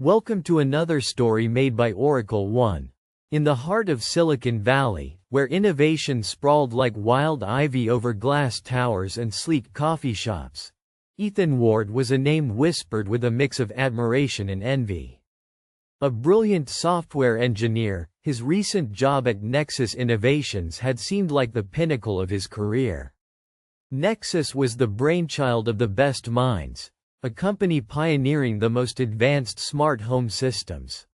Welcome to another story made by Oracle One. In the heart of Silicon Valley, where innovation sprawled like wild ivy over glass towers and sleek coffee shops, Ethan Ward was a name whispered with a mix of admiration and envy. A brilliant software engineer, his recent job at Nexus Innovations had seemed like the pinnacle of his career. Nexus was the brainchild of the best minds, a company pioneering the most advanced smart home systems.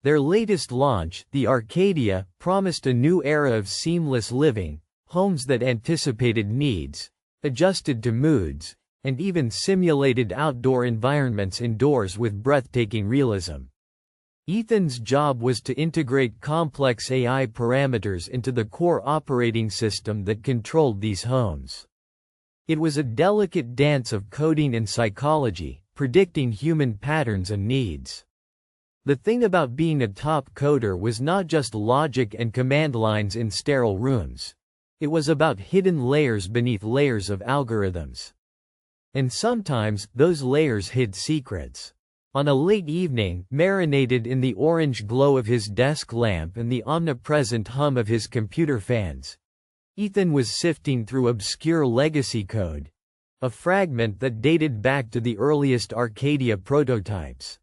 Their latest launch, the Arcadia, promised a new era of seamless living, homes that anticipated needs, adjusted to moods, and even simulated outdoor environments indoors with breathtaking realism. Ethan's job was to integrate complex AI parameters into the core operating system that controlled these homes. It was a delicate dance of coding and psychology, predicting human patterns and needs. The thing about being a top coder was not just logic and command lines in sterile rooms. It was about hidden layers beneath layers of algorithms. And sometimes, those layers hid secrets. On a late evening, marinated in the orange glow of his desk lamp and the omnipresent hum of his computer fans, Ethan was sifting through obscure legacy code, a fragment that dated back to the earliest Arcadia prototypes.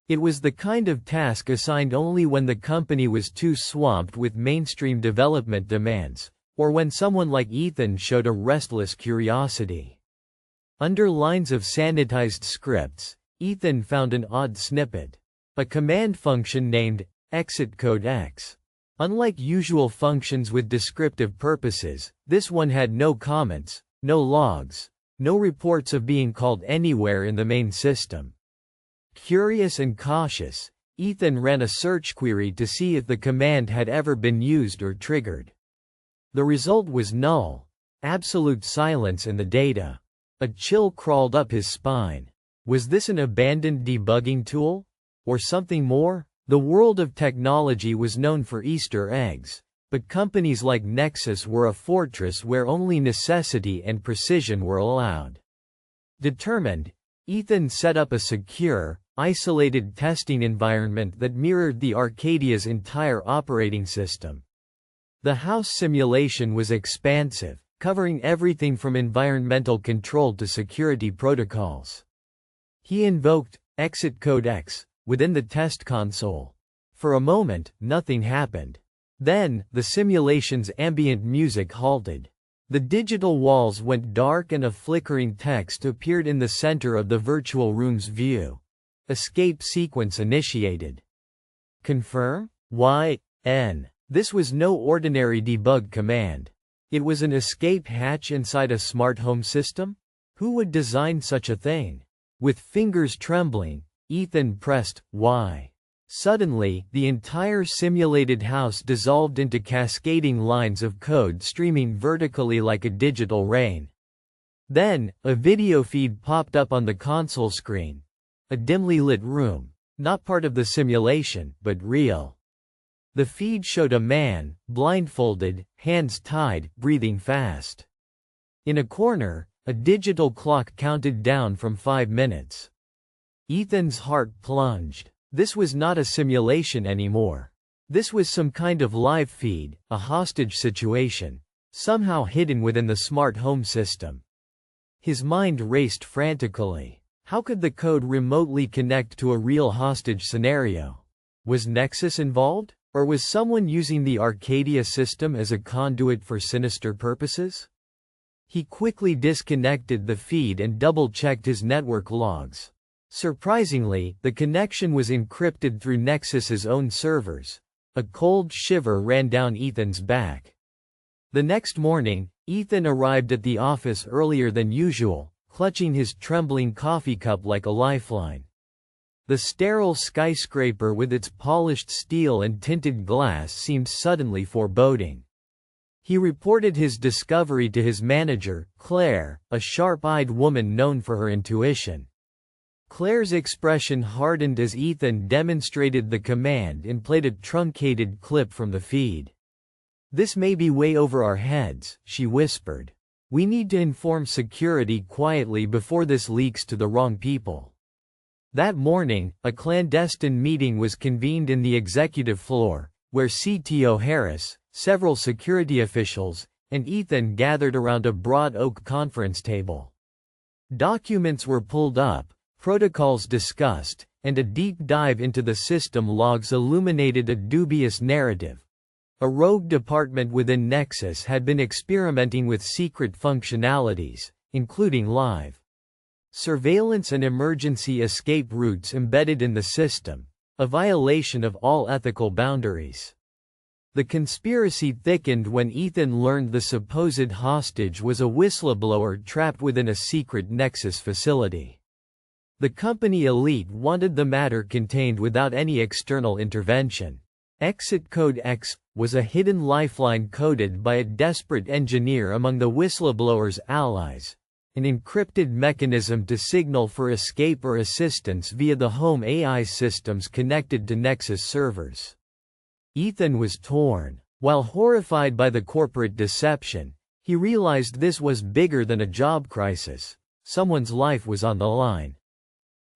It was the kind of task assigned only when the company was too swamped with mainstream development demands, or when someone like Ethan showed a restless curiosity. Under lines of sanitized scripts, Ethan found an odd snippet. A command function named exitCodeX. Unlike usual functions with descriptive purposes, this one had no comments, no logs, no reports of being called anywhere in the main system. Curious and cautious, Ethan ran a search query to see if the command had ever been used or triggered. The result was null. Absolute silence in the data. A chill crawled up his spine. Was this an abandoned debugging tool? Or something more? The world of technology was known for Easter eggs, but companies like Nexus were a fortress where only necessity and precision were allowed. Determined, Ethan set up a secure, isolated testing environment that mirrored the Arcadia's entire operating system. The house simulation was expansive, covering everything from environmental control to security protocols. He invoked exitCodeX within the test console. For a moment, nothing happened. Then, the simulation's ambient music halted. The digital walls went dark and a flickering text appeared in the center of the virtual room's view. Escape sequence initiated. Confirm? YN. This was no ordinary debug command. It was an escape hatch inside a smart home system? Who would design such a thing? With fingers trembling, Ethan pressed Y. Suddenly, the entire simulated house dissolved into cascading lines of code streaming vertically like a digital rain. Then, a video feed popped up on the console screen. A dimly lit room. Not part of the simulation, but real. The feed showed a man, blindfolded, hands tied, breathing fast. In a corner, a digital clock counted down from 5 minutes. Ethan's heart plunged. This was not a simulation anymore. This was some kind of live feed, a hostage situation, somehow hidden within the smart home system. His mind raced frantically. How could the code remotely connect to a real hostage scenario? Was Nexus involved? Or was someone using the Arcadia system as a conduit for sinister purposes? He quickly disconnected the feed and double-checked his network logs. Surprisingly, the connection was encrypted through Nexus's own servers. A cold shiver ran down Ethan's back. The next morning, Ethan arrived at the office earlier than usual, clutching his trembling coffee cup like a lifeline. The sterile skyscraper with its polished steel and tinted glass seemed suddenly foreboding. He reported his discovery to his manager, Claire, a sharp-eyed woman known for her intuition. Claire's expression hardened as Ethan demonstrated the command and played a truncated clip from the feed. "This may be way over our heads," she whispered. "We need to inform security quietly before this leaks to the wrong people." That morning, a clandestine meeting was convened in the executive floor, where CTO Harris, several security officials, and Ethan gathered around a broad oak conference table. Documents were pulled up, protocols discussed, and a deep dive into the system logs illuminated a dubious narrative. A rogue department within Nexus had been experimenting with secret functionalities, including live surveillance and emergency escape routes embedded in the system, a violation of all ethical boundaries. The conspiracy thickened when Ethan learned the supposed hostage was a whistleblower trapped within a secret Nexus facility. The company elite wanted the matter contained without any external intervention. Exit Code X was a hidden lifeline coded by a desperate engineer among the whistleblower's allies, an encrypted mechanism to signal for escape or assistance via the home AI systems connected to Nexus servers. Ethan was torn. While horrified by the corporate deception, he realized this was bigger than a job crisis. Someone's life was on the line.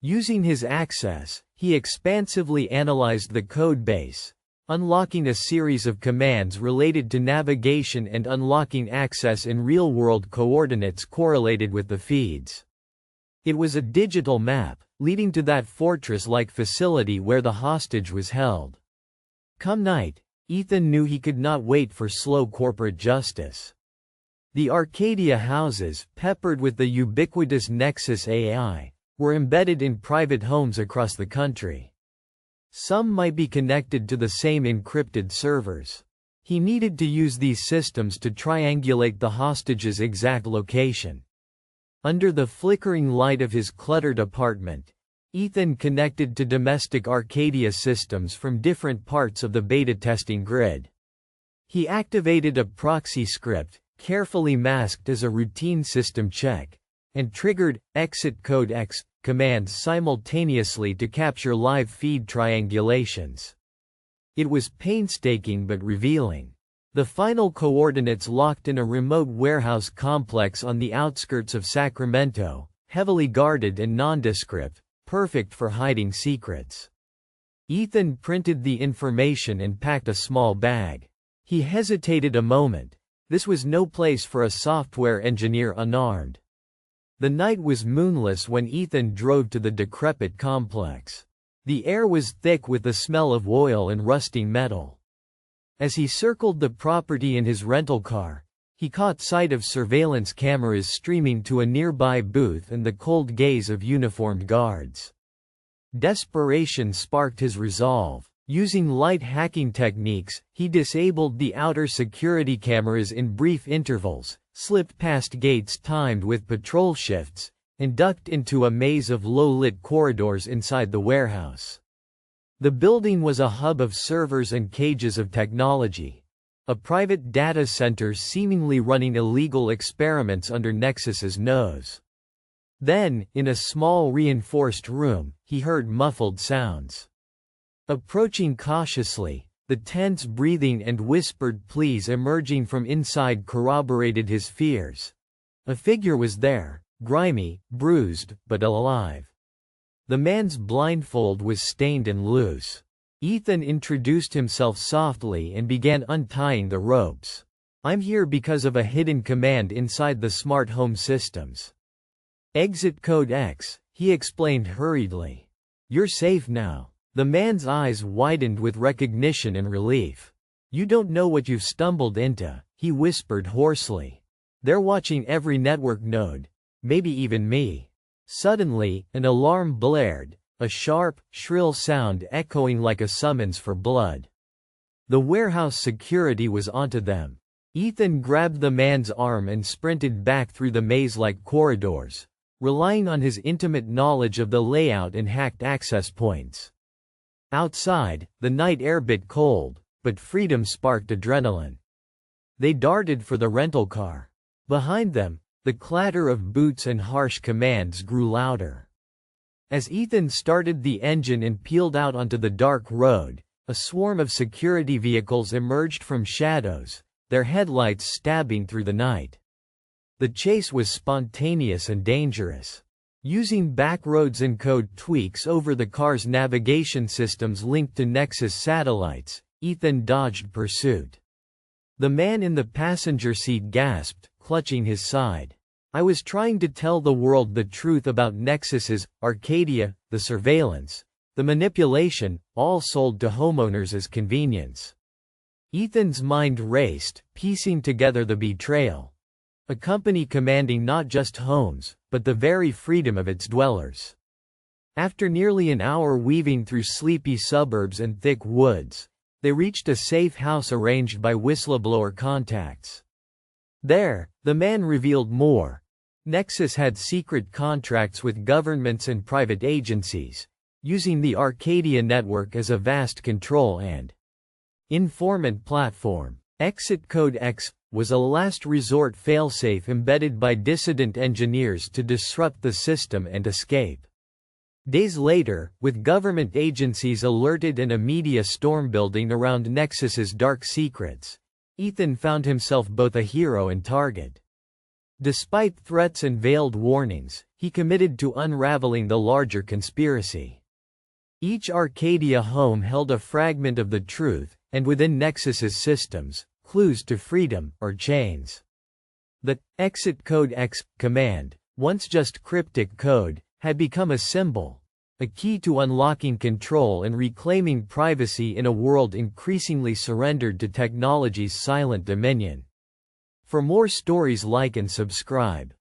Using his access, he expansively analyzed the code base, unlocking a series of commands related to navigation and unlocking access in real-world coordinates correlated with the feeds. It was a digital map, leading to that fortress-like facility where the hostage was held. Come night, Ethan knew he could not wait for slow corporate justice. The Arcadia houses, peppered with the ubiquitous Nexus AI, were embedded in private homes across the country. Some might be connected to the same encrypted servers. He needed to use these systems to triangulate the hostage's exact location. Under the flickering light of his cluttered apartment, Ethan connected to domestic Arcadia systems from different parts of the beta testing grid. He activated a proxy script, carefully masked as a routine system check, and triggered Exit Code X commands simultaneously to capture live feed triangulations. It was painstaking but revealing. The final coordinates locked in a remote warehouse complex on the outskirts of Sacramento, heavily guarded and nondescript, perfect for hiding secrets. Ethan printed the information and packed a small bag. He hesitated a moment. This was no place for a software engineer unarmed. The night was moonless when Ethan drove to the decrepit complex. The air was thick with the smell of oil and rusting metal. As he circled the property in his rental car, he caught sight of surveillance cameras streaming to a nearby booth and the cold gaze of uniformed guards. Desperation sparked his resolve. Using light hacking techniques, he disabled the outer security cameras in brief intervals, slipped past gates timed with patrol shifts, and ducked into a maze of low-lit corridors inside the warehouse. The building was a hub of servers and cages of technology, a private data center seemingly running illegal experiments under Nexus's nose. Then, in a small reinforced room, he heard muffled sounds. Approaching cautiously, the tense breathing and whispered pleas emerging from inside corroborated his fears. A figure was there, grimy, bruised, but alive. The man's blindfold was stained and loose. Ethan introduced himself softly and began untying the ropes. "I'm here because of a hidden command inside the smart home systems. Exit Code X," he explained hurriedly. "You're safe now." The man's eyes widened with recognition and relief. "You don't know what you've stumbled into," he whispered hoarsely. "They're watching every network node. Maybe even me." Suddenly, an alarm blared, a sharp, shrill sound echoing like a summons for blood. The warehouse security was onto them. Ethan grabbed the man's arm and sprinted back through the maze-like corridors, relying on his intimate knowledge of the layout and hacked access points. Outside, the night air bit cold, but freedom sparked adrenaline. They darted for the rental car. Behind them, the clatter of boots and harsh commands grew louder. As Ethan started the engine and peeled out onto the dark road, a swarm of security vehicles emerged from shadows, their headlights stabbing through the night. The chase was spontaneous and dangerous. Using backroads and code tweaks over the car's navigation systems linked to Nexus satellites, Ethan dodged pursuit. The man in the passenger seat gasped, clutching his side. "I was trying to tell the world the truth about Nexus's Arcadia, the surveillance, the manipulation, all sold to homeowners as convenience." Ethan's mind raced, piecing together the betrayal. A company commanding not just homes, but the very freedom of its dwellers. After nearly an hour weaving through sleepy suburbs and thick woods, they reached a safe house arranged by whistleblower contacts. There, the man revealed more. Nexus had secret contracts with governments and private agencies, using the Arcadia network as a vast control and informant platform. Exit Code X was a last resort failsafe embedded by dissident engineers to disrupt the system and escape. Days later, with government agencies alerted and a media storm building around Nexus's dark secrets, Ethan found himself both a hero and target. Despite threats and veiled warnings, he committed to unraveling the larger conspiracy. Each Arcadia home held a fragment of the truth, and within Nexus's systems, clues to freedom or chains. The Exit Code X command, once just cryptic code, had become a symbol, a key to unlocking control and reclaiming privacy in a world increasingly surrendered to technology's silent dominion. For more stories, like and subscribe.